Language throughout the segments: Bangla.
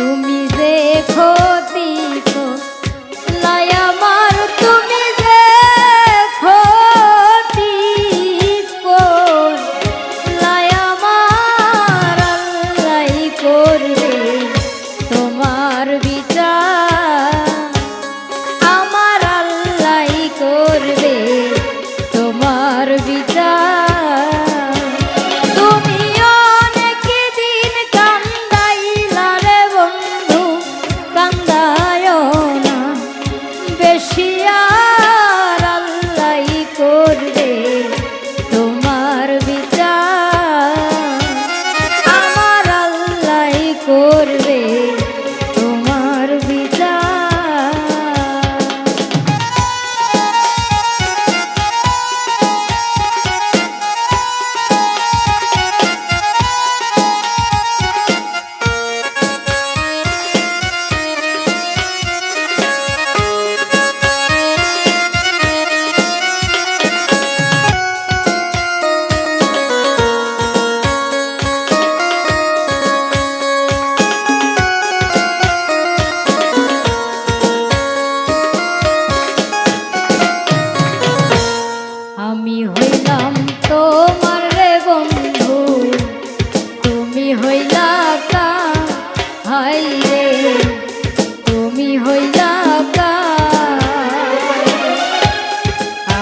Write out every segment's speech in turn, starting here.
তুমি যে ক্ষতি করলাই আমার, তুমি যে ক্ষতি করলাই আমার, আল্লাহ করবে তোমার বিচার, আমার আল্লাহ করবে তোমার বিচার। তুমি অনেক দিন কান্দাইলা রে বন্ধু, কান্দায়ও না বেশি, আর আল্লাহ করবে তোমার বিচার, আমার আল্লাহ করবে তোমার বিচার। আমি হইলাম তোমার রে বন্ধু, তুমি হইলা কাহাই রে, তুমি হইলা কাহাই।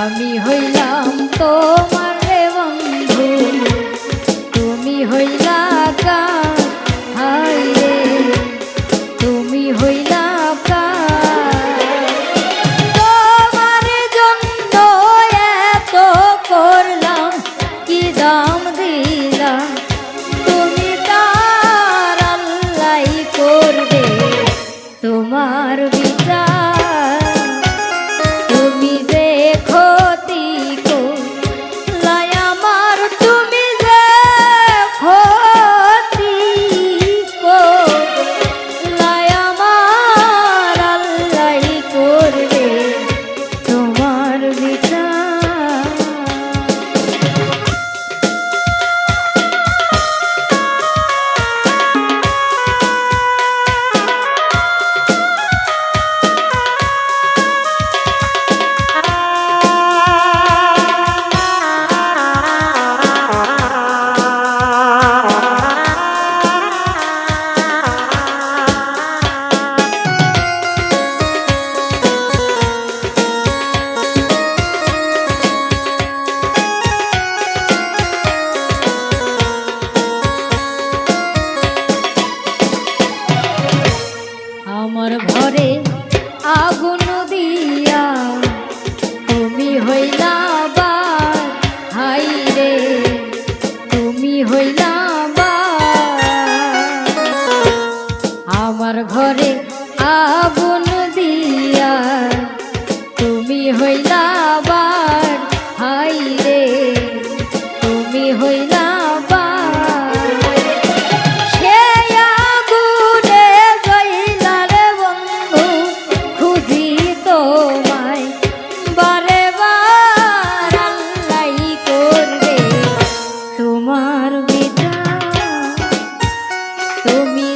আমি হইলাম তোমার রে বন্ধু, তুমি হইলা কাহাই রে, তুমি হইলা কাহাই। তোমার জন্য এত করলাম, কি দাম দিলাম, তুমি তার আল্লাহ করবে তোমার বিচার। তুমি যে ক্ষতি করলাই আমার, তুমি যে ক্ষতি করলাই আমার, আল্লাহ করবে তোমার বিচার। আমার ঘরে আগুন দিয়া তুমি হইলা হাই রে, তুমি হইলা আমার ঘরে আগুন দিয়া তুমি হইলা হাই রে, তুমি হইলা তুমি